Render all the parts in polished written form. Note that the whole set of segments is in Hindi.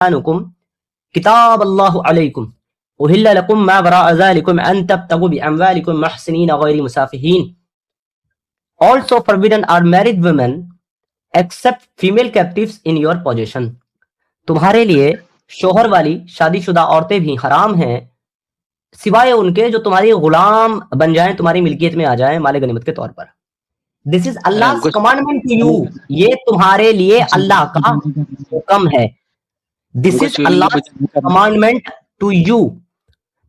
ऐमानुकुम किताब अल्लाह अलैकुम उहिल्ला लकुम मा वराअ ज़ालिकुम अन तब्तगु बिअमवालिकुम मुहसिनीन गैर मुसाफिहीन। Also forbidden are married women except female captives in your possession। तुम्हारे लिए शोहर वाली शादीशुदा औरतें भी हराम हैं सिवाय उनके जो तुम्हारी गुलाम बन जाएं, तुम्हारी मिल्कियत में आ जाएं माले गनीमत के तौर पर। This is Allah commandment to you. ये तुम्हारे लिए अल्लाह का हुक्म है। This is Allah commandment to you.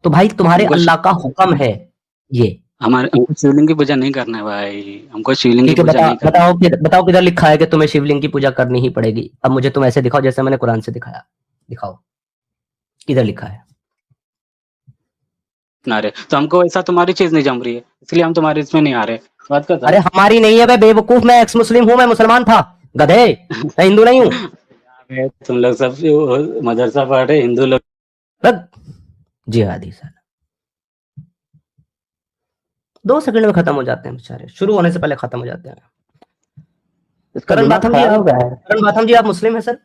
तो भाई तुम्हारे अल्लाह का हुक्म है ये। हमको शिवलिंग की पूजा नहीं करना है भाई, हमको शिवलिंग की ठीक है, पूजा नहीं करना। बताओ किधर लिखा है कि तुम्हें शिवलिंग की पूजा करनी ही पड़ेगी। अब मुझे तुम ऐसे दिखाओ जैसे मैंने कुरान से दिखाया, दिखाओ किधर लिखा है। अरे तो हमको ऐसा तुम्हारी चीज नहीं जम रही है, इसलिए हम तुम्हारे इसमें नहीं आ रहे। बात करता। अरे हमारी नहीं है, बेवकूफ, मैं एक्स मुस्लिम हूँ, मैं मुसलमान था, गधे, मैं हिंदू नहीं हूँ। तुम लोग सब मदरसा पढ़ रहे हिंदू लोग जिहादी सर 2 सेकंड में खत्म हो जाते हैं बेचारे, शुरू होने से पहले खत्म हो जाते हैं। करण बाथम जी आप मुस्लिम हैं सर?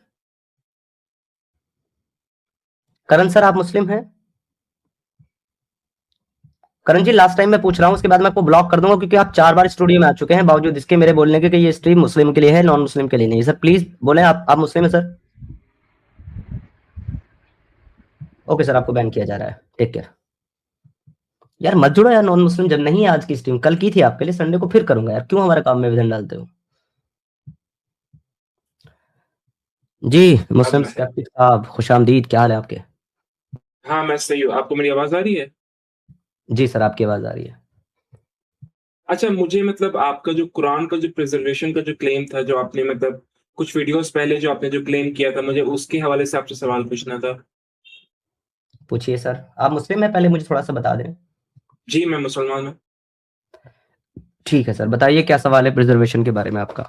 करण सर आप मुस्लिम हैं? करण जी लास्ट टाइम मैं पूछ रहा हूं, उसके बाद मैं आपको ब्लॉक कर दूंगा क्योंकि आप 4 बार स्टूडियो में आ चुके हैं बावजूद इसके मेरे बोलने के कि ये स्ट्रीम मुस्लिम के लिए है, नॉन मुस्लिम के लिए नहीं। सर प्लीज बोले आप मुस्लिम हैं सर? ओके सर, आपको बैन किया जा रहा है, टेक केयर। यार मत जुड़ो यार नॉन मुस्लिम, जब नहीं है आज की स्ट्रीम, कल की थी आपके लिए, संडे को फिर करूंगा यार, क्यों हमारे काम में विघन डालते हो जी। मुस्लिम स्कैप्टिक साहब खुशामदीद, क्या हाल है आपके? हाँ मैं सही हूँ, आपको मेरी आवाज आ रही है? जी सर आपकी आवाज आ रही है। अच्छा, मुझे मतलब आपका जो कुरान का जो प्रिजर्वेशन का जो क्लेम था, जो आपने मतलब कुछ वीडियोस पहले जो आपने जो क्लेम किया था, मुझे उसके हवाले से आपसे सवाल पूछना था। पूछिए सर। आप मुस्लिम हैं पहले मुझे थोड़ा सा बता दें। जी मैं मुसलमान हूँ। ठीक है सर, बताइए क्या सवाल है प्रिजर्वेशन के बारे में आपका?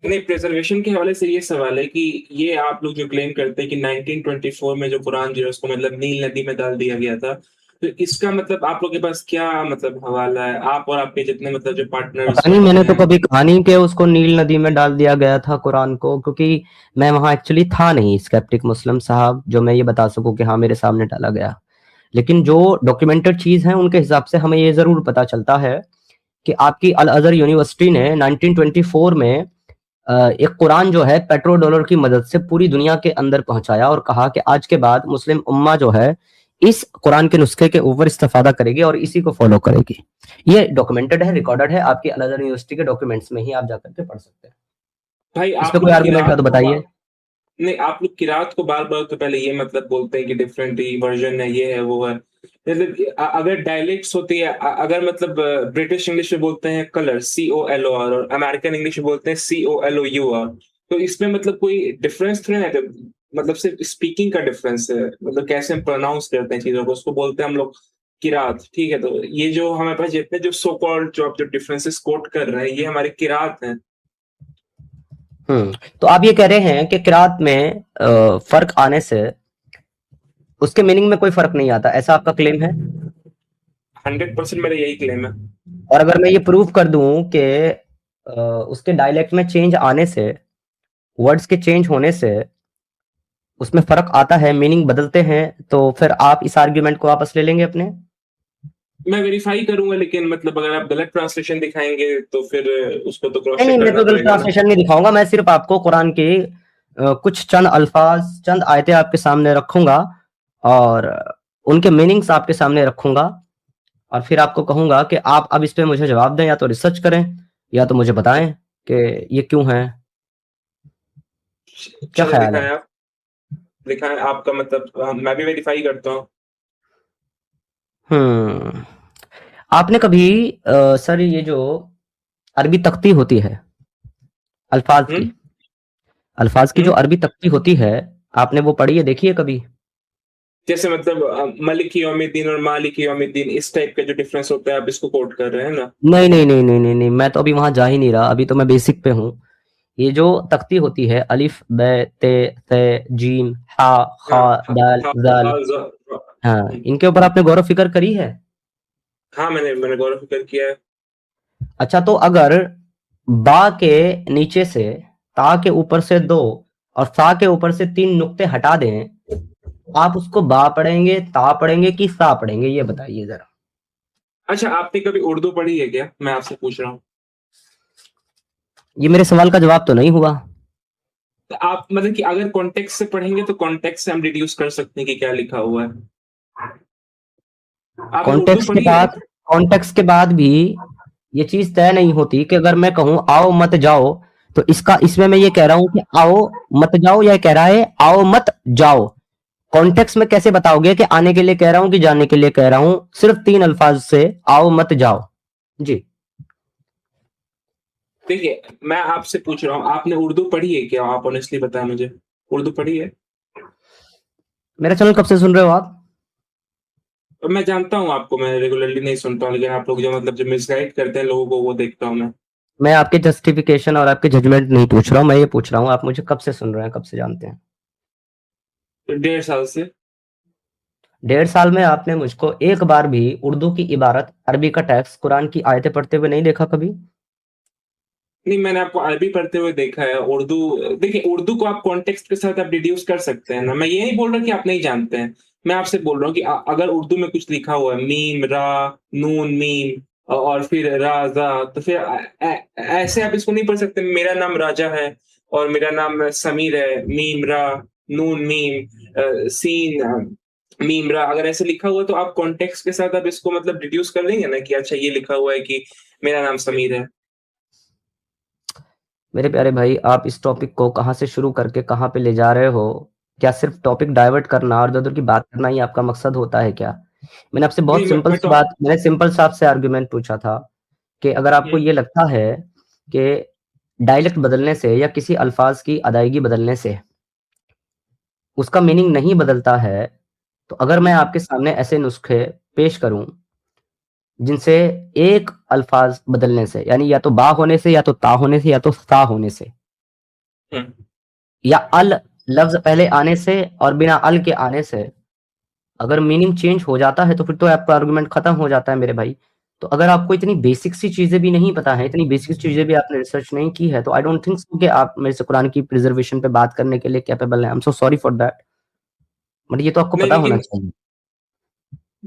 नहीं, प्रिजर्वेशन के हवाले से ये सवाल है कि ये आप लोग जो क्लेम करते हैं कि 1924 में जो कुरान जो है उसको मतलब नील नदी में डाल दिया गया था, तो इसका मतलब आप लोग के पास क्या मतलब हवाला है, आप और आपके जितने मतलब जो पार्टनर्स पता नहीं, मैंने तो कभी कहा नहीं कि उसको नील नदी में डाल दिया गया था कुरान को, क्योंकि मैं वहां एक्चुअली था नहीं स्केप्टिक मुस्लिम साहब जो मैं ये बता सकूं कि हाँ मेरे सामने डाला गया। लेकिन जो डॉक्यूमेंटेड चीज है उनके हिसाब से हमें ये जरूर पता चलता है कि आपकी अल अजहर यूनिवर्सिटी ने 1924 में एक कुरान जो है पेट्रो डॉलर की मदद से पूरी दुनिया के अंदर पहुंचाया और कहा कि आज के बाद मुस्लिम उम्मा जो है इस कुरान के नुस्खे के ऊपर इस्तेफादा करेगी और इसी को फॉलो करेगी। ये डॉक्यूमेंटेड है, रिकॉर्डेड है, आपकी अल अजहर यूनिवर्सिटी के डॉक्यूमेंट्स में ही आप जाकर के पढ़ सकते हैं। भाई इस आप पे कोई आर्गुमेंट है तो बताइए। नहीं, आप लोग किरात को बार बार तो पहले ये मतलब बोलते हैं कि डिफरेंट ही वर्जन है, ये है वो है। मतलब अगर डायलेक्ट्स होती है, अगर मतलब ब्रिटिश इंग्लिश में बोलते हैं कलर COLOR और अमेरिकन इंग्लिश में बोलते हैं COLOUR, तो इसमें मतलब कोई डिफरेंस थोड़ी ना है, मतलब सिर्फ स्पीकिंग का डिफरेंस है, मतलब कैसे हम प्रोनाउंस करते हैं चीजों को, उसको बोलते हैं हम लोग किरात। ठीक है, तो ये जो हमारे पास जितने जो सो कॉल्ड जो आप जो डिफरेंसेस कोट कर रहे हैं ये हमारे किरात हैं। तो आप ये कह रहे हैं कि किरात में फर्क आने से उसके मीनिंग में कोई फर्क नहीं आता, ऐसा आपका क्लेम है? 100% मेरा यही क्लेम है। और अगर मैं ये प्रूव कर दूं कि उसके डायलेक्ट में चेंज आने से, वर्ड्स के चेंज होने से उसमें फर्क आता है, मीनिंग बदलते हैं, तो फिर आप इस आर्ग्यूमेंट को वापस ले लेंगे अपने? मैं वेरीफाई करूंगा, लेकिन मतलब अगर आप गलत ट्रांसलेशन दिखाएंगे तो फिर उसको तो क्रॉस नहीं, चेक मैं करना तो गलत पड़ेगा ना। ट्रांसलेशन नहीं दिखाऊंगा, मैं सिर्फ आपको कुरान के कुछ चंद अल्फाज, चंद आयतें आपके सामने रखूंगा और उनके मीनिंग्स आपके सामने रखूंगा और फिर आपको कहूंगा कि आप अब इस पे मुझे जवाब दें, या तो रिसर्च करें या तो मुझे बताएं कि ये क्यों है। क्या चलो ख्याल है? दिखाएं, आप दिखाएं आपका मतलब मैं भी वेरीफाई करता हूँ। आपने कभी सर ये जो अरबी तख्ती होती है अल्फाज की, अल्फाज की जो अरबी तख्ती होती है, आपने वो पढ़ी है, देखी है कभी? जैसे मतलब मलिक यौमिद्दीन और मालिक यौमिद्दीन, इस टाइप का जो डिफरेंस होता है आप इसको कोट कर रहे हैं ना? नहीं नहीं नहीं नहीं नहीं नहीं, मैं तो अभी वहां जा ही नहीं रहा, अभी तो मैं बेसिक पे हूँ। ये जो तख्ती होती है अलिफ बे ते ते जीम हा खा दाल जाल, हाँ, इनके ऊपर आपने गौर फिक्र करी है? हाँ मैंने गौर फिक्र किया है। अच्छा, तो अगर बा के नीचे से ता के ऊपर से दो और सा के ऊपर से 3 नुक्ते हटा दें, आप उसको बा पढ़ेंगे, ता पढ़ेंगे कि सा पढ़ेंगे, ये बताइए जरा। अच्छा, आपने कभी उर्दू पढ़ी है क्या? मैं आपसे पूछ रहा हूँ। ये मेरे सवाल का जवाब तो नहीं हुआ। तो आप मतलब कि अगर कॉन्टेक्स्ट से पढ़ेंगे तो कॉन्टेक्स्ट से हम डिड्यूस कर सकते हैं कि क्या लिखा हुआ है। आपने उर्दू कॉन्टेक्स्ट के पढ़ी है? बाद कॉन्टेक्स्ट के बाद भी ये चीज तय नहीं होती कि अगर मैं कहूं आओ मत जाओ, तो इसका इसमें मैं ये कह रहा हूं कि आओ मत जाओ, या कह रहा है आओ मत जाओ। कॉन्टेक्स्ट में कैसे बताओगे कि आने के लिए कह रहा हूं कि जाने के लिए कह रहा हूं? सिर्फ 3 अल्फाज से आओ मत जाओ। जी। देखिए, मैं आपसे पूछ रहा हूँ, आपने उर्दू पढ़ी है क्या? आप ऑनेस्टली बताएं मुझे, उर्दू पढ़ी है? मेरा चैनल कब से सुन रहे हो आप? और मैं जानता हूँ आपको, मैं रेगुलरली नहीं सुनता हूँ, लेकिन आप लोग जो मतलब जो मिसगाइड करते हैं लोगों को, वो देखता हूँ मैं। मैं आपके जस्टिफिकेशन और आपके जजमेंट नहीं पूछ रहा हूं, मैं ये पूछ रहा हूं आप मुझे कब से सुन रहे हैं, कब से जानते हैं? 1.5 साल से। 1.5 साल में आपने मुझको एक बार भी उर्दू की इबारत, अरबी का टेक्स्ट, कुरान की आयतें पढ़ते हुए नहीं देखा कभी? नहीं, मैंने आपको अरबी पढ़ते हुए देखा है। उर्दू, देखिए उर्दू को आप कॉन्टेक्स्ट के साथ आप डिड्यूस कर सकते हैं ना। मैं ये नहीं बोल रहा कि आप नहीं जानते हैं। मैं आपसे बोल रहा हूँ कि अगर उर्दू में कुछ लिखा हुआ है, मीम रा, नून मीम और फिर रा जा, तो फिर ऐसे आप इसको नहीं पढ़ सकते मेरा नाम राजा है और मेरा नाम समीर है, मीम रा नून मीम सीन मीम रा। अगर ऐसे लिखा हुआ है तो आप कॉन्टेक्स्ट के साथ आप इसको मतलब डिड्यूस कर लेंगे ना कि अच्छा ये लिखा हुआ है कि मेरा नाम समीर है। मेरे प्यारे भाई, आप इस टॉपिक को कहाँ से शुरू करके कहाँ पे ले जा रहे हो? क्या सिर्फ टॉपिक डाइवर्ट करना और इधर की बात करना ही आपका मकसद होता है क्या? मैंने आपसे बहुत नहीं, सिंपल सी बात, मैंने सिंपल सा आपसे आर्गुमेंट पूछा था कि अगर आपको हुँ। ये लगता है कि डायलेक्ट बदलने से या किसी अल्फाज की अदायगी बदलने से उसका मीनिंग नहीं बदलता है, तो अगर मैं आपके सामने ऐसे नुस्खे पेश करूं जिनसे एक अल्फाज बदलने से, यानी या तो बा होने से, या तो ता होने से, या तो सा होने से, हुँ। या अल लफ्ज पहले आने से और बिना अल के आने से अगर मीनिंग चेंज हो जाता है, तो फिर तो आपका आर्गुमेंट खत्म हो जाता है मेरे भाई। तो अगर आपको इतनी बेसिक सी चीजें भी नहीं पता है, इतनी बेसिक चीजें भी आपने रिसर्च नहीं की है, तो आई डोंट थिंक सो कि आप मेरे से कुरान की प्रिजर्वेशन पे बात करने के लिए कैपेबल हैं। I am so sorry for that, but ये तो आपको नहीं, पता होना लेकिन चाहिए।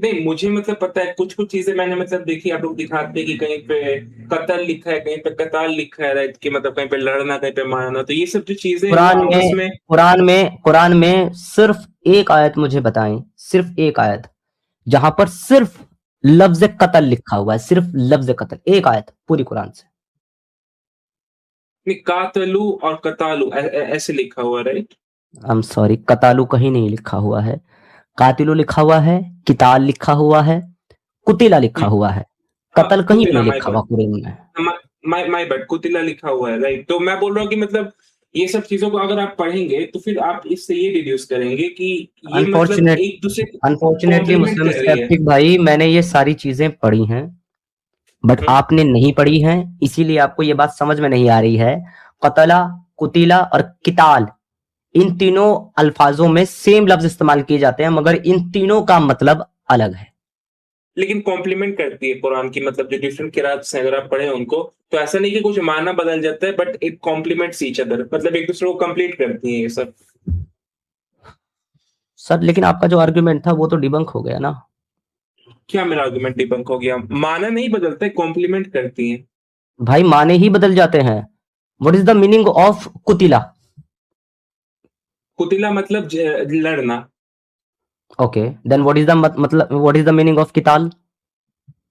नहीं, मुझे मतलब पता है कुछ-कुछ चीज़ें मैंने मतलब देखी। आप लोग दिखाते हैं कि कहीं पे कत्ल लिखा है, कहीं पे कताल लिखा है, राइट? कि मतलब कहीं पे लड़ना, कहीं पे मारना। तो ये सब जो चीज़ें हैं वो कुरान आपस में में। कुरान में सिर्फ एक आयत मुझे बताएं, सिर्फ एक आयत जहां पर सिर्फ लफ्ज कत्ल लिखा हुआ है, सिर्फ लफ्ज कत्ल, एक आयत पूरी कुरान से। नहीं, कातलू और कतालू ऐसे लिखा हुआ है, राइट? आई एम सॉरी, कतालू कहीं नहीं लिखा हुआ है, कातिलू लिखा हुआ है, किताल लिखा हुआ है, कुतिला लिखा हुँ। हुआ है, हाँ, कत्ल कहीं भी कुतिला, नहीं माय लिखा हुआ बैड। कुरान में। माय बैड, कुतिला लिखा हुआ है, राइट? तो मैं बोल रहा हूँ कि मतलब ये सब चीज़ों को अगर आप पढ़ेंगे तो फिर आप इससे ये डिड्यूस करेंगे कि ये मतलब अनफॉर्चुनेट एक दूसरे को अनफॉर्चुनेटली कॉम्प्लीमेंट मुस्लिम कर रही है। स्केप्टिक भाई, मैंने ये सारी चीजें पढ़ी हैं, बट हुँ। आपने नहीं पढ़ी हैं, इसीलिए आपको ये बात समझ में नहीं आ रही है। कतला, कुतिला और किताल, इन तीनों अल्फाजों में सेम लफ्ज इस्तेमाल किए जाते हैं, मगर इन तीनों का मतलब अलग है। लेकिन कॉम्प्लीमेंट करती है कुरान की, मतलब जो डिफरेंट किरात हैं अगर आप पढ़े उनको, तो ऐसा नहीं कि कुछ माना बदल जाता है, but it compliments each other, मतलब एक दूसरे को कंप्लीट करती हैं ये सब। सर लेकिन आपका जो आर्ग्यूमेंट था वो तो डिबंक हो गया ना। क्या मेरा आर्गुमेंट डिबंक हो गया? माना नहीं बदलता है, कॉम्प्लीमेंट करती हैं। भाई माने ही बदल जाते हैं। What is the meaning of कुतिला? कुतिला मतलब लड़ना। Okay, then what is the मतलब what is the meaning of किताल?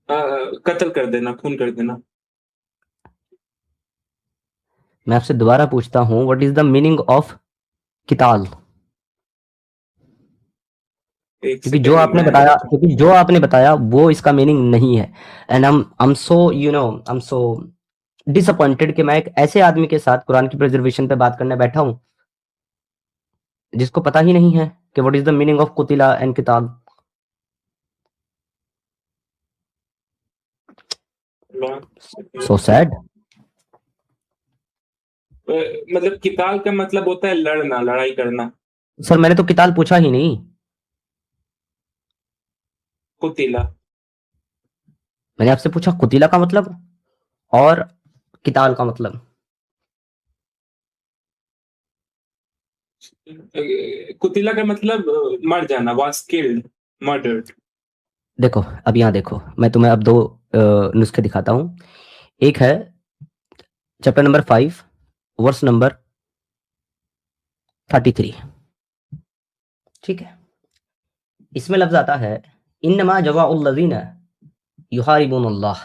कत्ल कर देना, खून कर देना। मैं आपसे दोबारा पूछता हूं, what is the meaning of किताल? एक सेकेंड मैं बताऊं। क्योंकि जो आपने बताया वो इसका मीनिंग नहीं है। And I'm so I'm so disappointed कि मैं एक ऐसे आदमी के साथ कुरान की प्रिजर्वेशन पे बात करने बैठा हूं जिसको पता ही नहीं है कि what is the meaning of कुतिला एंड किताब। So sad. मतलब किताल का मतलब होता है लड़ना, लड़ाई करना। सर मैंने तो किताल पूछा ही नहीं। कुतिला। मैंने आपसे पूछा कुतिला का मतलब और किताल का मतलब। कुतिला का मतलब मर जाना, was killed, murdered. देखो अब यहाँ देखो, मैं तुम्हें अब दो नुस्खे दिखाता हूँ। एक है चैप्टर नंबर 5 वर्स नंबर 33, ठीक है। इसमें लफ्ज आता है इन्नमा जज़ाउल्लज़ीना युहारिबुनल्लाह,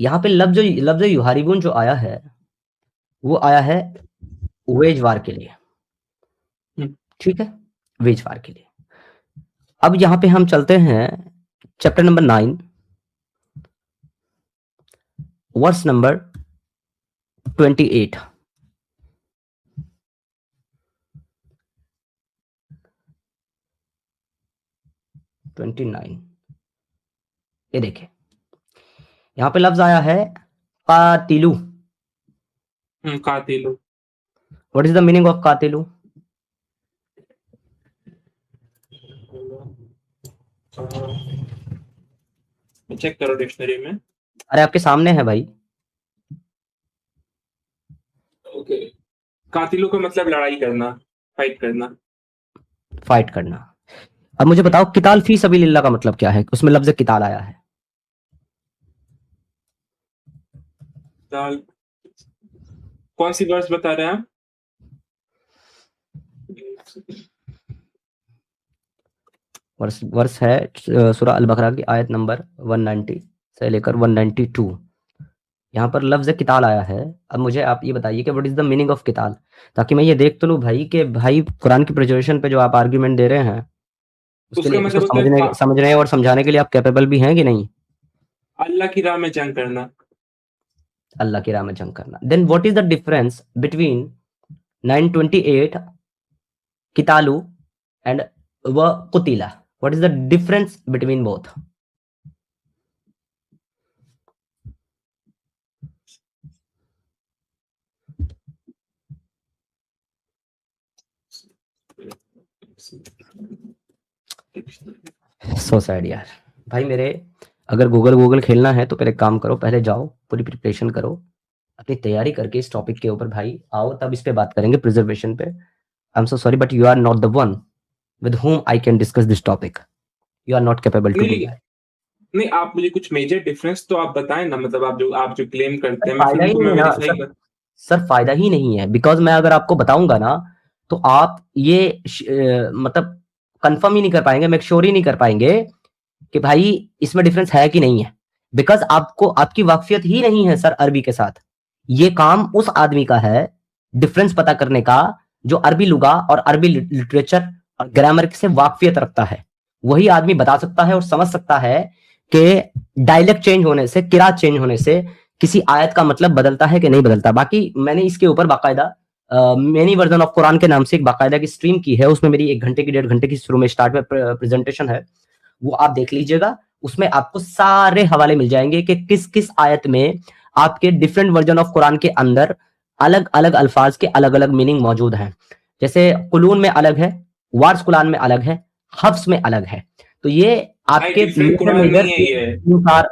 यहाँ पे लफ्ज युहारिबुन जो आया है वो आया है वेज वार के लिए, ठीक है, वेज वार के लिए। अब यहाँ पे हम चलते हैं चैप्टर नंबर 9 वर्स नंबर 28। ये देखिए, यहाँ पे लफ्ज आया है कातिलू। कातिलू। What is the meaning of कातिलू? चेक करो डिक्शनरी में। अरे आपके सामने है भाई। ओके, कातिलू का मतलब लड़ाई करना, फाइट करना। फाइट करना। अब मुझे बताओ किताल फी सबीलिल्लाह का मतलब क्या है? उसमें लफ्ज किताल आया है। कौन सी वर्स बता रहे हैं आप? वर्स है सूरह अल बकरा की आयत नंबर 190 से लेकर 192। यहाँ पर लफ्ज किताल आया है। अब मुझे आप ये बताइए कि what is the meaning of किताल, ताकि मैं ये देख तो लूं भाई कि भाई कुरान की प्रेजेंटेशन पे जो आप आर्ग्यूमेंट दे रहे हैं उसके उसका लिए मतलब उसको होता है समझने और समझाने के लिए आप कैपेबल भी हैं कि नहीं? अल्लाह की राह में जंग करना। अल्लाह की राह में जंग करना। Then what is the difference between 928 कितालू एंड व कुतिला? What is the difference between both? So sad यार भाई मेरे। अगर गूगल खेलना है तो पहले काम करो, पहले जाओ पूरी प्रिपरेशन करो, अपनी तैयारी करके इस टॉपिक के ऊपर भाई आओ, तब इस पे बात करेंगे प्रिजर्वेशन पे। I am so sorry but you are not the one with whom I can discuss this topic. You are not capable to do नहीं that. नहीं, आप मुझे कुछ मेजर डिफरेंस तो आप बताएं ना, मतलब आप जो क्लेम करते हैं, मैं फायदा फिर ही उनको मैं नहीं ना वेरीफाई कर। सर, फायदा ही नहीं है। बिकॉज मैं अगर आपको बताऊंगा ना तो आप ये मतलब कंफर्म ही नहीं कर पाएंगे, मेक श्योर ही नहीं कर पाएंगे कि भाई इसमें डिफरेंस है कि नहीं है। बिकॉज आपको आपकी वाकफियत ही नहीं है सर अरबी के साथ। ये काम उस आदमी का है डिफरेंस पता करने का जो अरबी लुगा और अरबी लिटरेचर और ग्रामर से वाकफियत रखता है। वही आदमी बता सकता है और समझ सकता है कि डायलेक्ट चेंज होने से, किरात चेंज होने से किसी आयत का मतलब बदलता है कि नहीं बदलता। बाकी मैंने इसके ऊपर बाकायदा मेनी वर्जन ऑफ कुरान के नाम से एक बाकायदा की स्ट्रीम की है। उसमें मेरी 1 घंटे की 1.5 घंटे की शुरू में स्टार्ट में प्रेजेंटेशन है, वो आप देख लीजिएगा। उसमें आपको सारे हवाले मिल जाएंगे कि किस किस आयत में आपके डिफरेंट वर्जन ऑफ कुरान के अंदर अलग अलग अल्फाज के अलग अलग मीनिंग मौजूद हैं। जैसे कुलून में अलग है, वार्स कुरान में अलग है, हफ्स में अलग है। तो ये आपके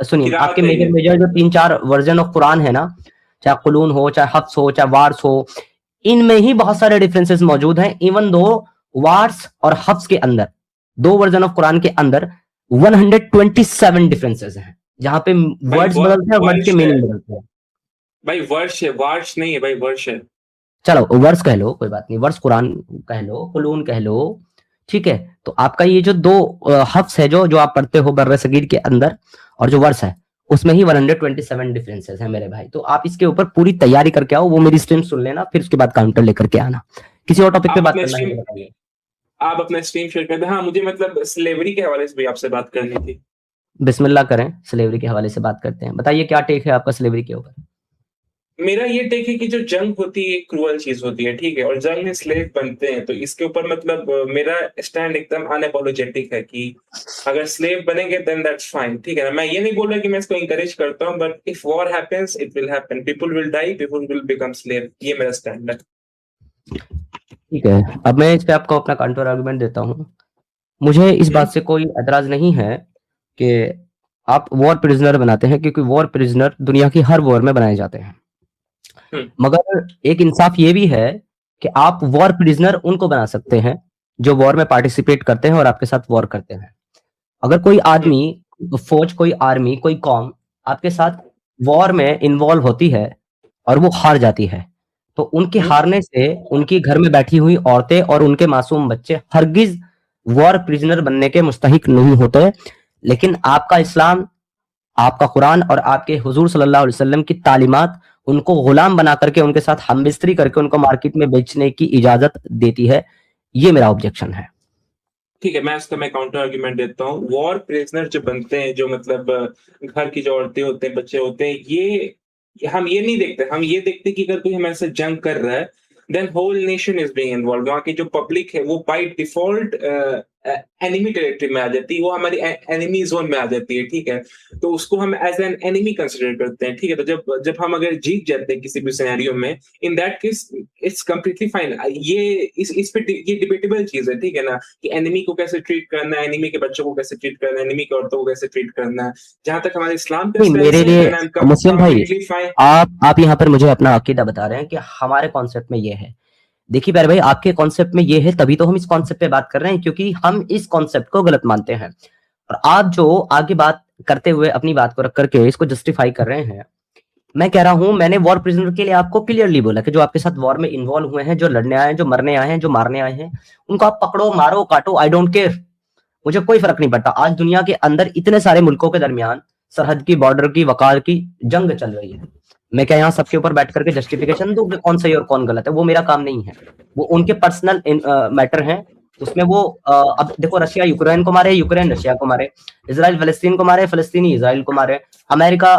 सुनिए, आपके मेजर जो 3-4 वर्जन ऑफ कुरान है ना, चाहे कुलून हो, चाहे हफ्स हो, चाहे वार्स हो, इनमें ही बहुत सारे डिफरेंसेस मौजूद हैं। इवन दो वार्स और हफ्स के अंदर, 2 वर्जन ऑफ कुरान के अंदर 127 डिफरेंसेस हैं, जहां पे वर्ड्स बदलते हैं, वर्ड्स के मीनिंग बदलते हैं। भाई वर्ष है, वार्स नहीं है भाई, वर्ष है। चलो वर्स कह लो, कोई बात नहीं, वर्स कुरान कह लो, कुलून कह लो, ठीक है। तो आपका ये जो 2 हफ्स है जो आप पढ़ते हो बर्रे सगीर के अंदर, और जो वर्स है उसमें ही 127 डिफरेंसेस हैं मेरे भाई। तो आप इसके ऊपर पूरी तैयारी करके आओ, वो मेरी स्ट्रीम सुन लेना, फिर उसके बाद काउंटर लेकर के आना। किसी और टॉपिक पे बात करना है बताइए। आप अपना स्ट्रीम शेयर कर दें। हाँ, मुझे मतलब स्लेवरी के हवाले से भी आपसे बात करनी थी। बिस्मिल्लाह करें, स्लेवरी के हवाले से बात करते हैं। बताइए क्या टेक है आपका स्लेवरी के ऊपर? मेरा ये टेक है कि जो जंग होती है क्रूअल चीज होती है, ठीक है, और जंग में स्लेव बनते हैं, तो इसके ऊपर मतलब मेरा स्टैंड एकदम अनअपोलोजेटिक है कि अगर स्लेव बनेंगे देन दैट्स फाइन, ठीक है ना। मैं ये नहीं बोल रहा कि मैं इसको इंकरेज करता हूँ, but if war happens it will happen, people will die, people will become slave. ये मेरा स्टैंड है। ठीक है, अब मैं इस पे आपको अपना काउंटर आर्गुमेंट देता हूँ। मुझे इस बात से कोई एतराज नहीं है कि आप वॉर प्रिजनर बनाते हैं, क्योंकि वॉर प्रिजनर दुनिया की हर वॉर में बनाए जाते हैं। मगर एक इंसाफ ये भी है कि आप वॉर प्रिजनर उनको बना सकते हैं जो वॉर में पार्टिसिपेट करते हैं और आपके साथ वॉर करते हैं। अगर कोई आदमी, फौज, कोई आर्मी, कोई कौम आपके साथ वॉर में इन्वॉल्व होती है और वो हार जाती है, तो उनके हारने से उनकी घर में बैठी हुई औरतें और उनके मासूम बच्चे हरगिज वॉर प्रिजनर बनने के मुस्तहिक नहीं होते। लेकिन आपका इस्लाम, आपका कुरान और आपके हुजूर सल्लल्लाहु अलैहि वसल्लम की तालीमात उनको गुलाम बना करके, उनके साथ हमबिस्तरी करके उनको मार्केट में बेचने की इजाजत देती है। ये मेरा ऑब्जेक्शन है। ठीक है, मैं काउंटर आर्ग्यूमेंट देता हूँ। वॉर प्रिजनर जो बनते हैं, जो मतलब घर की जो औरतें होते हैं, बच्चे होते हैं, ये हम ये नहीं देखते। हम ये देखते कि अगर कोई हमारे साथ जंग कर रहा है, then whole nation is being involve. वहाँ की जो पब्लिक है वो बाय डिफॉल्ट एनिमी टेरिटरी में आ जाती है, वो हमारी एनिमी जोन में आ जाती है, ठीक है। तो उसको हम एज एन एनिमी कंसिडर करते हैं, ठीक है। तो जब हम अगर जीत जाते हैं किसी भी सिनेरियो में, इन that case it's completely fine. इस पे ये डिबेटेबल चीज है, ठीक है ना, कि एनिमी को कैसे ट्रीट करना है, एनिमी के बच्चों को कैसे ट्रीट करना है, एनिमी की औरतों को कैसे ट्रीट करना है। जहां तक हमारे इस्लाम का नहीं, मेरे स्टैंस है, लिए then I'm मुस्लिम भाई, completely fine। आप यहाँ पर मुझे अपना अकीदा बता रहे हैं कि हमारे कॉन्सेप्ट में ये है। देखिए प्यारे भाई, आपके कॉन्सेप्ट में ये है, तभी तो हम इस कॉन्सेप्ट पे बात कर रहे हैं, क्योंकि हम इस कॉन्सेप्ट को गलत मानते हैं। और आप जो आगे बात करते हुए अपनी बात को रख करके इसको जस्टिफाई कर रहे हैं, मैं कह रहा हूं, मैंने वॉर प्रिजनर के लिए आपको क्लियरली बोला कि जो आपके साथ वॉर में इन्वॉल्व हुए हैं, जो लड़ने आए हैं, जो मरने आए हैं, जो मारने आए हैं, उनको आप पकड़ो, मारो, काटो, आई डोंट केयर, मुझे कोई फर्क नहीं पड़ता। आज दुनिया के अंदर इतने सारे मुल्कों के दरमियान सरहद की, बॉर्डर की, वकार की जंग चल रही है। मैं क्या यहाँ सबके ऊपर बैठ करके जस्टिफिकेशन दूं कि कौन सही और कौन गलत है? वो मेरा काम नहीं है, वो उनके पर्सनल मैटर है। उसमें वो अब देखो, रशिया यूक्रेन को मारे, यूक्रेन रशिया को मारे, इसराइल फलस्तीन को मारे, फलस्तीनी इसराइल को मारे, अमेरिका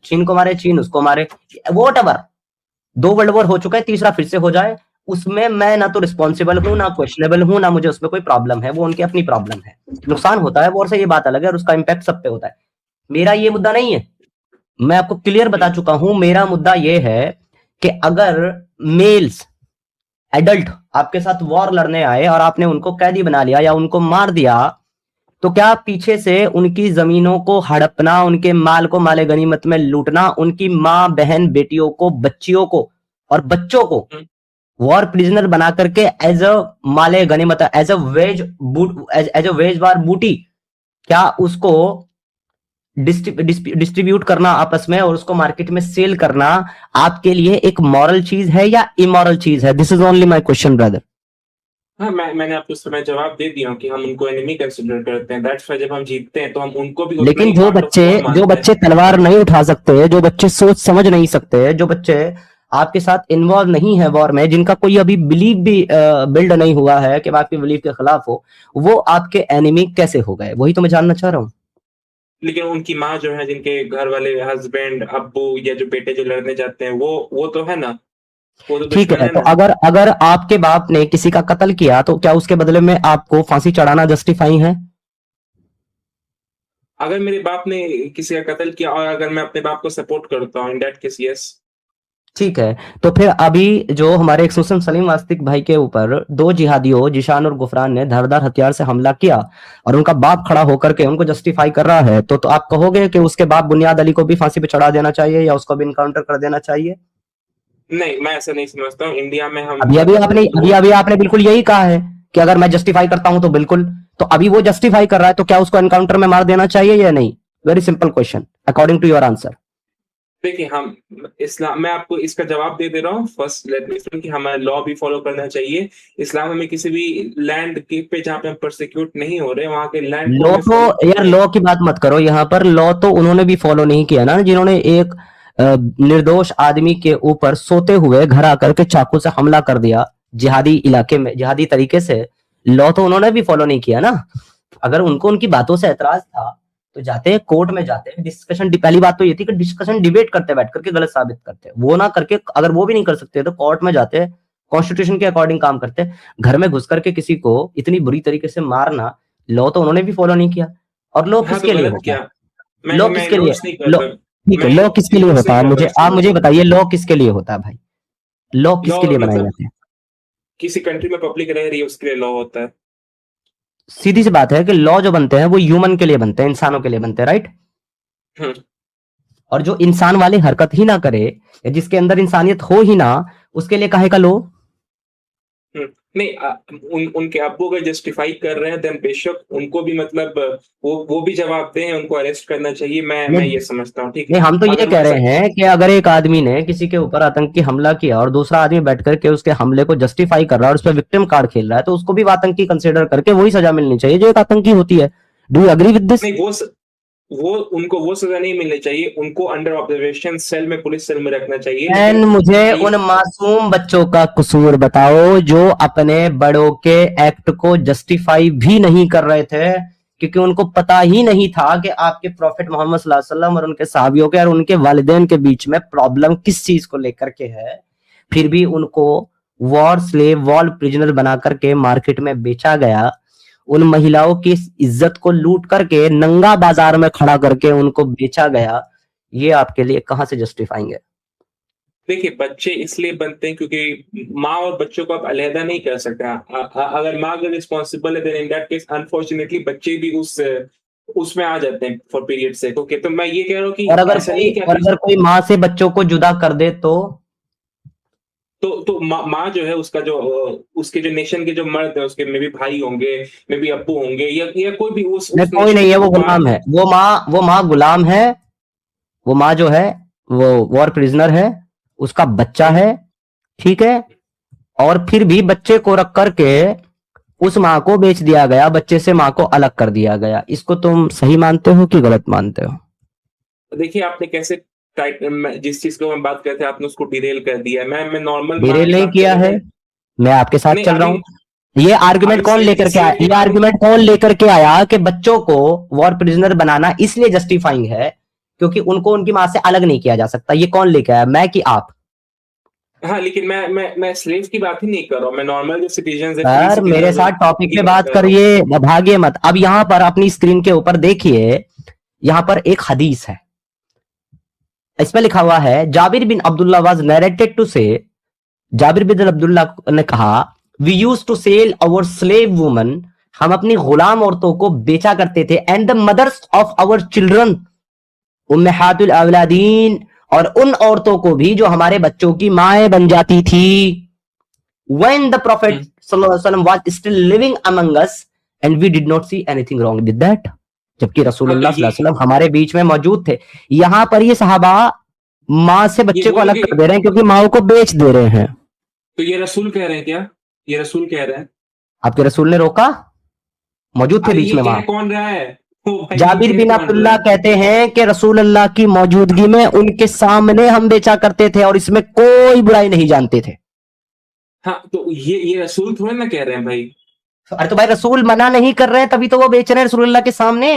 चीन को मारे, चीन उसको मारे, वॉटएवर। 2 वर्ल्ड वॉर हो चुका है, तीसरा फिर से हो जाए, उसमें मैं ना तो रिस्पॉन्सिबल हूं, ना क्वेश्चनेबल हूं, ना मुझे उसमें कोई प्रॉब्लम है। वो उनकी अपनी प्रॉब्लम है। नुकसान होता है वॉर से, ये बात अलग है, और उसका इम्पैक्ट सब पे होता है। मेरा ये मुद्दा नहीं है, मैं आपको क्लियर बता चुका हूं। मेरा मुद्दा ये है कि अगर मेल्स, एडल्ट आपके साथ वॉर लड़ने आए और आपने उनको कैदी बना लिया या उनको मार दिया, तो क्या पीछे से उनकी जमीनों को हड़पना, उनके माल को माले गनीमत में लूटना, उनकी माँ, बहन, बेटियों को, बच्चियों को और बच्चों को वॉर प्रिजनर बना करके एज अ माले गनीमत, एज अ वेज वार बूटी, क्या उसको डिस्ट्रीब्यूट करना आपस में और उसको मार्केट में सेल करना आपके लिए एक मॉरल चीज है या इमोरल चीज है? This is only my question brother. हाँ, मैंने आपको उस समय जवाब दे दिया हूँ कि हम उनको एनिमी कंसिडर करते हैं। दैट्स व्हाई जब हम जीतते हैं तो हम उनको भी उतना लेकिन ही जो पार्ट ऑफ बच्चे वॉर जो मानते हैं। बच्चे तलवार नहीं उठा सकते, जो बच्चे सोच समझ नहीं सकते, जो बच्चे आपके साथ इन्वॉल्व नहीं है वॉर में, जिनका कोई अभी बिलीव भी बिल्ड नहीं हुआ है कि आपके बिलीव के खिलाफ हो, वो आपके एनिमी कैसे हो गए? वही तो मैं जानना चाह रहा हूँ। लेकिन उनकी माँ जो है, जिनके घर वाले, हस्बैंड, अब्बू या जो बेटे जो लड़ने जाते हैं, वो तो है ना, वो तो ठीक दुश्मन है, है तो ना। अगर अगर आपके बाप ने किसी का कत्ल किया, तो क्या उसके बदले में आपको फांसी चढ़ाना जस्टिफाई है? अगर मेरे बाप ने किसी का कत्ल किया और अगर मैं अपने बाप को सपोर्ट करता हूँ, इन दैट केस यस। ठीक है, तो फिर अभी जो हमारे एक मुस्लिम सलीम वास्तिक भाई के ऊपर 2 जिहादियों जिशान और गुफरान ने धारदार हथियार से हमला किया और उनका बाप खड़ा होकर के उनको जस्टिफाई कर रहा है, तो आप कहोगे कि उसके बाप बुनियाद अली को भी फांसी पे चढ़ा देना चाहिए या उसको भी इनकाउंटर कर देना चाहिए? नहीं, मैं ऐसा नहीं समझता हूँ। इंडिया में हम अभी अभी आपने मतलब अभी अभी आपने बिल्कुल यही कहा है कि अगर मैं जस्टिफाई करता हूं तो बिल्कुल, तो अभी वो जस्टिफाई कर रहा है, तो क्या उसको एनकाउंटर में मार देना चाहिए या नहीं? Very simple question according to your answer. देखिए, हम इस्लाम, मैं आपको इसका जवाब दे रहा हूँ। फर्स्ट लेट मी कि हमें लॉ भी फॉलो करना चाहिए। इस्लाम हमें किसी भी लैंड के पे जहाँ पे हम प्रोसिक्यूट नहीं हो रहे, वहां के लैंड को लॉ हमें तो follow यार, करना है। लॉ की बात मत करो यहाँ पर। लॉ तो उन्होंने भी फॉलो नहीं किया ना, जिन्होंने एक निर्दोष आदमी के ऊपर सोते हुए घर आकर के चाकू से हमला कर दिया जिहादी इलाके में, जिहादी तरीके से। लॉ तो उन्होंने भी फॉलो नहीं किया ना। अगर उनको उनकी बातों से एतराज था तो जाते कोर्ट में, जाते डिस्कशन। पहली बात तो ये थी कि डिस्कशन डिबेट करते, बैठ करके गलत साबित करते, वो ना करके, अगर वो भी नहीं कर सकते तो कोर्ट में जाते, कॉन्स्टिट्यूशन के अकॉर्डिंग काम करते। घर में घुस करके किसी को इतनी बुरी तरीके से मारना, लॉ तो उन्होंने भी फॉलो नहीं किया। और लॉ हाँ, तो किसके लिए गलत होता क्या? है? लॉ मैं किसके लिए? इंडोर्स नहीं लॉ, करता। ठीक है, मैं लॉ किसके लिए इंडोर्स होता नहीं है? करता मुझे इस आप चीज मुझे को। बताइए, लॉ किसके लिए होता है भाई? लॉ लॉ किसके लिए बनाए मतलब जाते हैं? किसी कंट्री में पब्लिक रह रही है उसके लिए लॉ होता है। सीधी सी बात है कि लॉ जो बनते हैं वो ह्यूमन के लिए बनते हैं, इंसानों के लिए बनते हैं, राइट? हम्म। और जो इंसान वाली हरकत ही ना करे या जिसके अंदर इंसानियत हो ही ना, उसके लिए काहे का लो? नहीं उनके अब्बू अगर जस्टिफाई कर रहे हैं देन बेशक उनको भी मतलब वो भी जवाब दें, उनको अरेस्ट करना चाहिए। मैं ये समझता हूँ, ठीक है। नहीं, हम तो ये अगर कह मान रहे हैं कि अगर एक आदमी ने किसी के ऊपर आतंकी हमला किया और दूसरा आदमी बैठ करके उसके हमले को जस्टिफाई कर रहा है और उस पर विक्टिम कार्ड खेल रहा है, तो उसको भी आतंकी कंसिडर करके वही सजा मिलनी चाहिए जो एक आतंकी होती है। Do you agree with this? नहीं वो उनको वो सजा नहीं मिलनी चाहिए, उनको अंडर ऑब्जर्वेशन सेल में, पुलिस सेल में रखना चाहिए। एंड मुझे उन मासूम बच्चों का कसूर बताओ जो अपने बड़ों के एक्ट को जस्टिफाई भी नहीं कर रहे थे, क्योंकि उनको पता ही नहीं था कि आपके प्रॉफिट मोहम्मद सल्लल्लाहु अलैहि वसल्लम और उनके साहबियों के और उनके वालिदैन के बीच में प्रॉब्लम किस चीज को लेकर के है। फिर भी उनको वॉर स्लेव, वॉर प्रिजनर बना करके मार्केट में बेचा गया। उन महिलाओं की इज्जत को लूट करके नंगा बाजार में खड़ा करके उनको बेचा गया। ये आपके लिए कहां से जस्टिफाइंग है? देखिए, बच्चे इसलिए बनते हैं क्योंकि माँ और बच्चों को आप अलहदा नहीं कर सकते। अगर माँ अगर रिस्पॉन्सिबल है then in that case unfortunately बच्चे भी उसमें आ जाते हैं फॉर पीरियड से। ओके, तो मैं ये कह रहा हूँ कि ऐसा नहीं कि अगर कोई माँ से बच्चों को जुदा कर दे तो माँ जो है उसका जो उसके जो नेशन के जो मर्द है उसके मे भी भाई होंगे, मे भी अब्बू होंगे, या कोई भी उस कोई नहीं है, वो गुलाम है। वो माँ गुलाम है। वो माँ जो है वो वॉर प्रिजनर है, उसका बच्चा है, ठीक है। और फिर भी बच्चे को रख करके उस माँ को बेच दिया गया, बच्चे से माँ को अलग कर दिया गया। इसको तुम सही मानते हो कि गलत मानते हो? देखिए, आपने कैसे जिस चीज को मैं बात करते आपने उसको डिरेल कर दिया। मैं नॉर्मल माँ डिरेल की नहीं बात किया कर है, रहा हूँ। मैं आपके साथ नहीं चल रहा अभी हूं। ये आर्गुमेंट अभी कौन लेकर के आया? स्लेव के ये बारे में आर्गुमेंट कौन लेकर के आया कि बच्चों को वॉर प्रिजनर बनाना इसलिए जस्टिफाइंग है क्योंकि उनको उनकी मां से अलग नहीं किया जा सकता? ये कौन लेकर आया, मैं कि आप? हाँ, लेकिन मैं स्लेव की बात ही नहीं कर रहा हूँ। मैं नॉर्मल जो सिटीजन है, फ्री सर मेरे सिटीजन है, साथ टॉपिक उनकी पे बात बात कर रहा हूँ। करिए, भागिए मत। अब यहां पर अपनी स्क्रीन के ऊपर देखिए, यहां पर एक हदीस है, इसमें लिखा हुआ है Jabir bin Abdullah was narrated to से, जाबिर बिन अब्दुल्ला ने कहा, we use to sell our slave woman, हम अपनी गुलाम औरतों को बेचा करते थे, and the mothers of our children, उम्महातुल औलादीन, और उन औरतों को भी जो हमारे बच्चों की माएं बन जाती थी। when the prophet sallallahu alaihi wasallam was still living among us and we did not see anything wrong with that, जबकि रसूलुल्लाह सल्लल्लाहु अलैहि वसल्लम हमारे बीच में मौजूद थे। यहां पर ये सहाबा माँ से ये बच्चे को वो अलग कर दे रहे हैं क्योंकि माओ को बेच दे रहे हैं। तो ये रसूल कह रहे हैं क्या? ये रसूल कह रहे हैं? आपके रसूल ने रोका? मौजूद थे अरे बीच ये में कह माँ। कौन रहा है? ओ भाई, ये जाबिर कह बिन कौन रहा अब्दुल्ला है? कहते हैं कि रसूल अल्लाह की मौजूदगी में उनके सामने हम बेचा करते थे और इसमें कोई बुराई नहीं जानते थे। हाँ, तो ये रसूल थोड़े ना कह रहे हैं भाई। अरे तो भाई रसूल मना नहीं कर रहे हैं तभी तो वो बेच रहे हैं रसूलुल्लाह के सामने।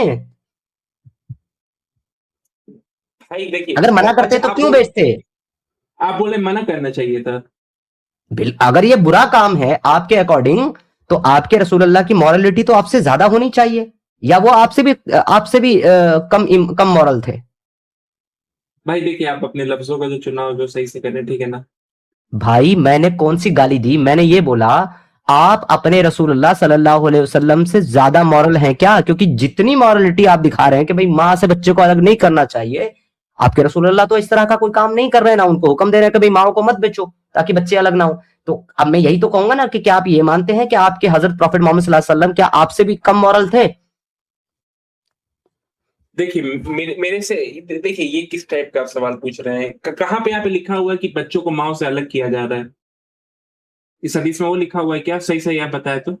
भाई देखिए, अगर मना करते अच्छा तो क्यों बेचते? आप बोले मना करना चाहिए था। अगर ये बुरा काम है आपके अकॉर्डिंग, तो आपके रसूलुल्लाह की मॉरलिटी तो आपसे ज्यादा होनी चाहिए, या वो आपसे भी कम मॉरल थे? भाई देखिए, आप अपने लफ्जों का जो चुनाव जो सही से करें, ठीक है ना? भाई मैंने कौन सी गाली दी? मैंने ये बोला आप अपने रसूलुल्लाह सल्लल्लाहु अलैहि वसल्लम से ज्यादा मॉरल हैं क्या? क्योंकि जितनी मॉरलिटी आप दिखा रहे हैं कि भाई माँ से बच्चे को अलग नहीं करना चाहिए, आपके रसूलुल्लाह तो इस तरह का कोई काम नहीं कर रहे हैं ना, उनको हुक्म दे रहे हैं कि भाई माओ को मत बेचो ताकि बच्चे अलग ना हो। तो अब मैं यही तो कहूंगा ना कि क्या आप ये मानते हैं कि आपके हजरत प्रॉफिट मोहम्मद सल्लल्लाहु अलैहि वसल्लम क्या आपसे भी कम मॉरल थे? देखिए, मेरे से देखिए, ये किस टाइप का आप सवाल पूछ रहे हैं? कहाँ पे यहाँ पे लिखा हुआ है कि बच्चों को माँ से अलग किया जा रहा है? इस हदीस में वो लिखा हुआ है क्या? सही सही आप बताए तो।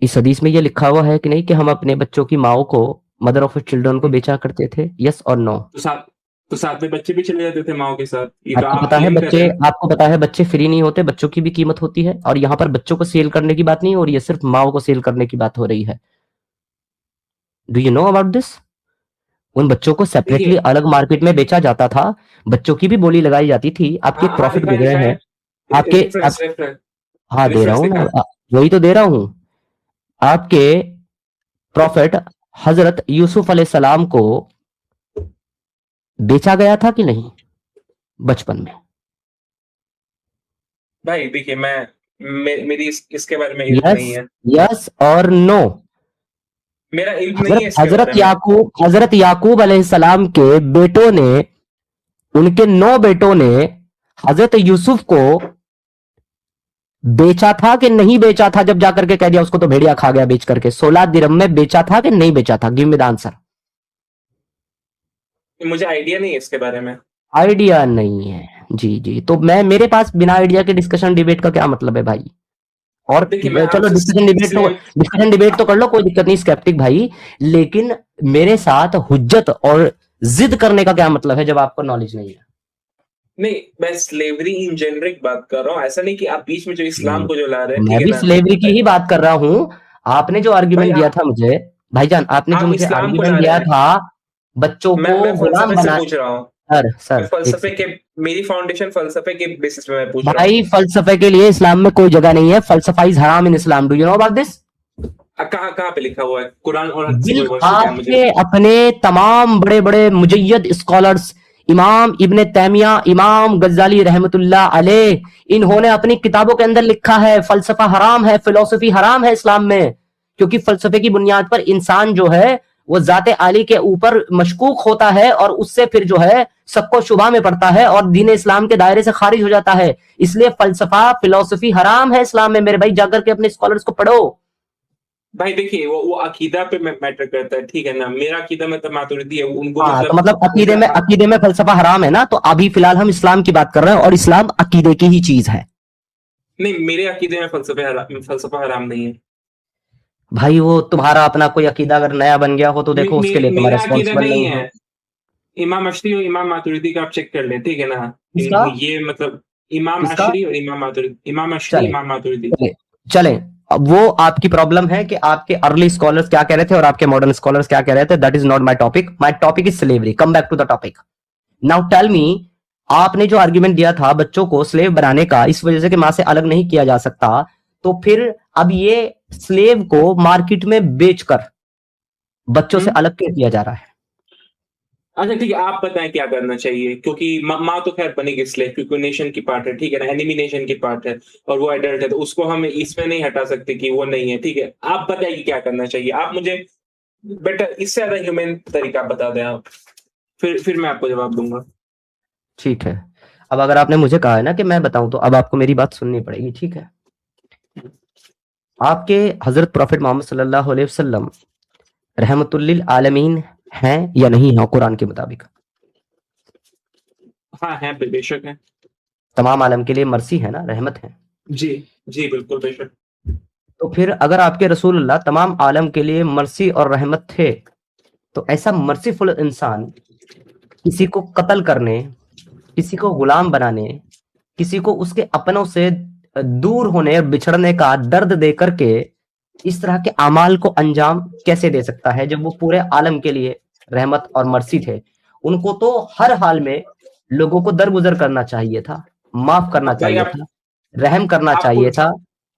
इस हदीस में ये लिखा हुआ है कि नहीं कि हम अपने बच्चों की माओ को, मदर ऑफ चिल्ड्रन को बेचा करते थे? यस और नो? तो साथ में बच्चे भी चले जाते थे माओ के साथ, ये तो आप क्लेम कर रहे हैं। आपको पता है बच्चे फ्री नहीं होते, बच्चों की भी कीमत होती है, और यहाँ पर बच्चों को सेल करने की बात नहीं हो रही है, सिर्फ माओ को सेल करने की बात हो रही है। Do you know about this? उन बच्चों को सेपरेटली देखिए, अलग मार्केट में बेचा जाता था, बच्चों की भी बोली लगाई जाती थी। आपके हाँ हाँ, प्रॉफिट दिखाए गुजरे दिखाए। हैं आप, रेफरेंस रेफरेंस हाँ दे रहा रेफरेंस हूँ दिखाए। ना, वही तो दे रहा हूँ। आपके प्रॉफिट हजरत यूसुफ अलैहिस्सलाम को बेचा गया था कि नहीं बचपन में? भाई देखिए, मेरी इसके बारे में इल्म नहीं यस है। यस और नो? मेरा इल्म नहीं है इसके हजरत बारे में। हजरत याकूब अलैहिस्सलाम के बेटों ने, उनके 9 बेटों ने हजरत यूसुफ को बेचा था कि नहीं बेचा था? जब जाकर के कह दिया उसको तो भेड़िया खा गया बेच करके, 16 दिरहम में बेचा था कि नहीं बेचा था? Give me the answer. मुझे आइडिया नहीं है इसके बारे में। आइडिया नहीं है? जी जी, तो मेरे पास बिना आइडिया के डिस्कशन डिबेट का क्या मतलब है भाई? और देखिए मैं चलो आपसे डिस्कशन डिबेट तो कर लो, कोई दिक्कत नहीं स्केप्टिक भाई, लेकिन मेरे साथ हुज्जत और जिद करने का क्या मतलब है जब आपको नॉलेज नहीं है? नहीं, मैं स्लेवरी इन जेनरिक बात कर रहा हूँ, ऐसा नहीं कि आप बीच में जो इस्लाम को जो ला रहे हैं, ठीक मैं है भी ना। स्लेवरी की ही बात कर रहा हूं। आपने जो भाई आर्ग्यूमेंट दिया था मुझे, भाईजान आपने जो आप मुझे इस्लाम को ला आर्ग्यूमेंट रहे दिया हैं। था बच्चों मैं को गुलाम फलसफे से बना, पूछ रहा हूँ। सर मैं सर एक फलसफे के, सेकंड मेरी फाउंडेशन फलसफे के बेसिस पे मैं पूछ रहा हूँ। भाई, फलसफे के लिए इस्लाम में कोई जगह नहीं है। फलसफा इज हराम in Islam, do you know about this? कहाँ कहाँ पे लिखा हुआ है? कुरान और हदीस से बिल कोई वर्ष क्या है मुझे? आपके अपने तमाम बड़े बड़े मुजय्यद स्कॉलर्स, इमाम इब्ने तैमिया, इमाम गज्जाली रहमतुल्लाह अलैह, इन्होंने अपनी किताबों के अंदर लिखा है फलसफा हराम है, फिलोसफी हराम है इस्लाम में, क्योंकि फलसफे की बुनियाद पर इंसान जो है वो जाते आली के ऊपर मशकूक होता है और उससे फिर जो है सबको शुबा में पड़ता है और दीन इस्लाम के दायरे से खारिज हो जाता है। इसलिए फलसफा फिलोसफी हराम है इस्लाम में। मेरे भाई जाकर के अपने स्कॉलर्स को पढ़ो। भाई देखिए वो अकीदा पे मैटर करता है, ठीक है ना। मेरा अकीदा मतलब मातुरिदी है, उनको हाँ, तो मतलब मतलब उनका अकीदे में फलसफा हराम है ना, तो अभी फिलहाल हम इस्लाम की बात कर रहे हैं और इस्लाम अकीदे की ही चीज है। नहीं, मेरे अकीदे में फलसफा हराम नहीं है। भाई वो तुम्हारा अपना कोई अकीदा अगर नया बन गया हो तो देखो उसके लिए तुम्हारा मेरा अकीदा रिस्पॉन्सिबल नहीं नहीं हो। है। इमाम अशरी और इमाम मातुरिदी का आप चेक कर लें, ठीक है ना। किसका? ये मतलब इमाम किसका? अशरी और इमाम मातुरिदी, इमाम अशरी चले इमाम मातुरिदी। चले चले। अब वो आपकी प्रॉब्लम है कि आपके अर्ली स्कॉलर्स क्या कह रहे थे और आपके मॉडर्न स्कॉलर्स क्या कह रहे थे। That is not my topic is slavery. Come back to the topic. Now tell me, आपने जो आर्ग्यूमेंट दिया था बच्चों को स्लेव बनाने का, इस वजह से कि मां से अलग नहीं किया जा सकता, तो फिर अब ये स्लेव को मार्केट में बेचकर बच्चों से अलग क्यों किया जा रहा है? अच्छा ठीक है, आप बताएं क्या करना चाहिए, क्योंकि माँ तो खैर बनेगी स्लेव, क्योंकि नेशन की पार्ट है, ठीक है ना। एनिमी नेशन की पार्ट है और वो एडल्ट है, तो उसको हम इसमें नहीं हटा सकते कि वो नहीं है, ठीक है। आप बताइए क्या करना चाहिए। आप मुझे बेटर इससे ज्यादा ह्यूमन तरीका बता दें आप, फिर मैं आपको जवाब दूंगा। ठीक है, अब अगर आपने मुझे कहा है ना कि मैं बताऊं, तो अब आपको मेरी बात सुननी पड़ेगी, ठीक है। आपके हजरत प्रॉफिट मोहम्मद सल्लल्लाहु अलैहि वसल्लम रहमतुल लिल आलमीन हैं या नहीं है कुरान के मुताबिक? हाँ है, बेशक है। तमाम आलम के लिए मर्सी है ना, रहमत है। जी जी बिल्कुल बेशक। तो फिर अगर आपके रसूलुल्लाह तमाम आलम के लिए मर्सी और रहमत थे, तो ऐसा मर्सीफुल इंसान किसी को कत्ल करने, किसी को गुलाम बनाने, किसी को उसके अपनों से दूर होने और बिछड़ने का दर्द दे करके इस तरह के अमाल को अंजाम कैसे दे सकता है, जब वो पूरे आलम के लिए रहमत और मर्सी थे? उनको तो हर हाल में लोगों को दरगुजर करना चाहिए था, माफ करना भाई चाहिए आप था, रहम करना आपको चाहिए था।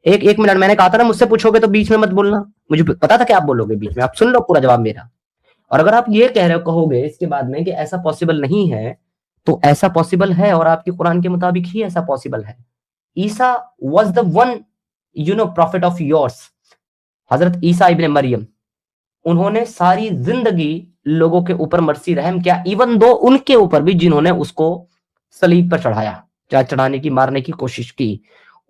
एक मिनट, मैंने कहा था ना मुझसे पूछोगे तो बीच में मत बोलना, मुझे पता था कि आप बोलोगे बीच में। आप सुन लो पूरा जवाब मेरा। और अगर आप ये कह रहे कहोगे इसके बाद में कि ऐसा पॉसिबल नहीं है, तो ऐसा पॉसिबल है और आपके कुरान के मुताबिक ही ऐसा पॉसिबल है। Isa was the one prophet of yours. हजरत ईसा इब्ने मरियम, उन्होंने सारी जिंदगी लोगों के ऊपर मर्सी रहम किया, इवन दो उनके ऊपर भी जिन्होंने उसको सलीब पर चढ़ाया, चाहे चढ़ाने की, मारने की कोशिश की,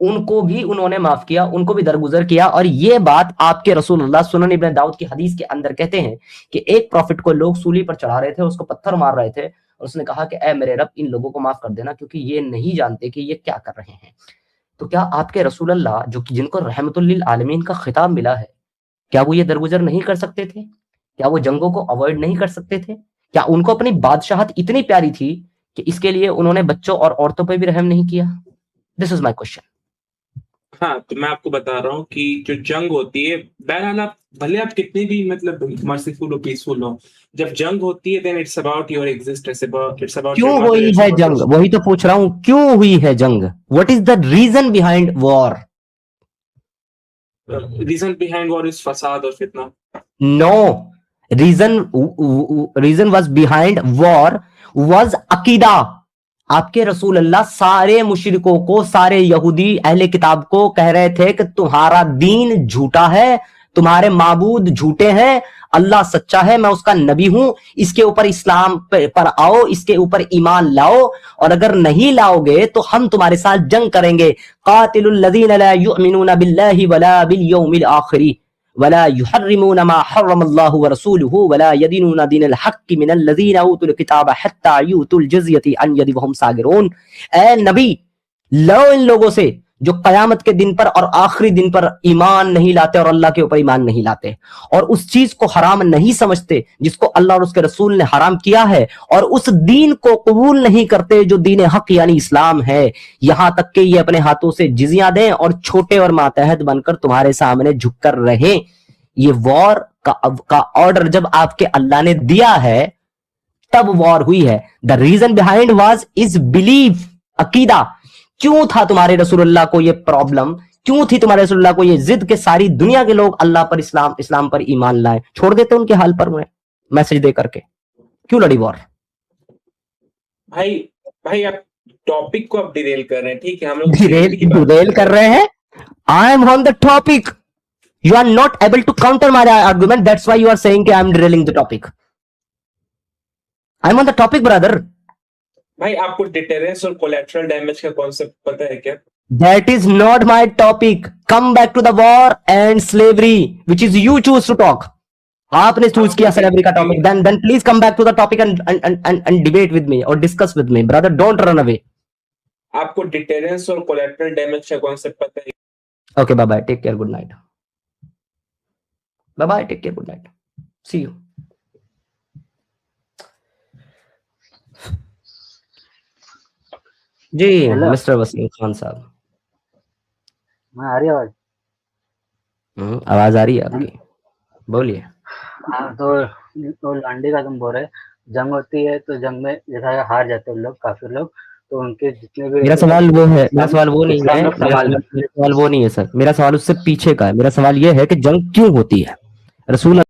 उनको भी उन्होंने माफ किया, उनको भी दरगुजर किया। और ये बात आपके रसूलुल्लाह सुनन इब्ने दाऊद की हदीस के अंदर कहते हैं कि एक प्रॉफिट को लोग सूली पर चढ़ा रहे थे, उसको पत्थर मार रहे थे, और उसने कहा कि ऐ मेरे रब, इन लोगों को माफ कर देना, क्योंकि ये नहीं जानते कि ये क्या कर रहे हैं। तो क्या आपके रसूलुल्लाह, जो कि जिनको रहमतुल लिल आलमीन का खिताब मिला है, क्या वो ये दरगुजर नहीं कर सकते थे? क्या वो जंगों को अवॉइड नहीं कर सकते थे? क्या उनको अपनी बादशाहत इतनी प्यारी थी कि इसके लिए उन्होंने बच्चों और औरतों पर भी रहम नहीं किया? This is my question. हाँ, तो मैं आपको बता रहा हूँ कि जो जंग होती है, बहरहाल आप भले आप कितने भी मतलब मर्सीफुल हो, पीसफुल हो, जब जंग होती है then it's about your existence, it's about your क्यों मदर, हुई इट्स है अबाउट जंग? योर। वही तो पूछ रहा हूं, क्यों हुई है जंग? What is the reason behind war? Reason behind war is फसाद और फितना। No, reason was behind war was अकीदा। आपके रसूल अल्लाह सारे मुशरिकों को, सारे यहूदी अहले किताब को कह रहे थे कि तुम्हारा दीन झूठा है, तुम्हारे माबूद झूठे हैं, अल्लाह सच्चा है, मैं उसका नबी हूं, इसके ऊपर इस्लाम पर आओ, इसके ऊपर ईमान लाओ, और अगर नहीं लाओगे तो हम तुम्हारे साथ जंग करेंगे। कातिलुल लज़ीना ला युमिनूना बिल्लाहि वला बिल यौमिल आखिरी वला युहर्रिमूना मा हर्रमल्लाहु व रसूलुहु वला यदीनूना दीनल हक्की मिनल लज़ीना ऊतुल किताब हत्ता यूतुल जिज़यति अन यदि वहुम सागिरून। ए नबी, लो इन लोगों से जो कयामत के दिन पर और आखिरी दिन पर ईमान नहीं लाते और अल्लाह के ऊपर ईमान नहीं लाते, और उस चीज को हराम नहीं समझते जिसको अल्लाह और उसके रसूल ने हराम किया है, और उस दीन को कबूल नहीं करते जो दीन हक यानी इस्लाम है, यहां तक कि ये अपने हाथों से जिजिया दें और छोटे और मातहत बनकर तुम्हारे सामने झुककर रहें। ये वॉर का ऑर्डर जब आपके अल्लाह ने दिया है तब वॉर हुई है। The reason behind was is belief, अकीदा। क्यों था तुम्हारे रसूलुल्लाह को ये प्रॉब्लम, क्यों थी तुम्हारे रसूलुल्लाह को ये जिद के सारी दुनिया के लोग अल्लाह पर इस्लाम पर ईमान लाए? छोड़ देते उनके हाल पर उन्हें मैसेज दे करके, क्यों लड़ी वॉर? भाई आप टॉपिक को आप डिरेल कर रहे हैं, ठीक है? हम लोग डिरेल कर रहे हैं। I am on the topic, you are not able to counter my argument, that's why you are saying कि I am derailing the topic. I am on the topic brother. भाई आपको डिटेरेंस और कोलैटरल डैमेज का कॉन्सेप्ट पता है क्या? That is not my topic. Come back to the war and slavery, which is you choose to talk. आपने चूज किया slavery का topic, then please come back to the topic and debate with me or discuss with me, brother. Don't run away. आपको डिटेरेंस और कोलैटरल डैमेज का कॉन्सेप्ट पता है? Okay, bye bye. Take care. Good night. Bye bye. Take care. Good night. See you. जी मिस्टर वसीम खान साहब, आ रही आवाज? आवाज आ रही है आपकी, बोलिए। तो लांडी का तुम बोल रहे, जंग होती है तो जंग में जैसा हार जाते हैं लोग, काफी लोग, तो उनके जितने भी, मेरा सवाल वो है, मेरा सवाल वो नहीं है, मेरा सवाल वो नहीं है सर, मेरा सवाल उससे पीछे का है। मेरा सवाल ये है कि जंग क्यों होती है? रसूल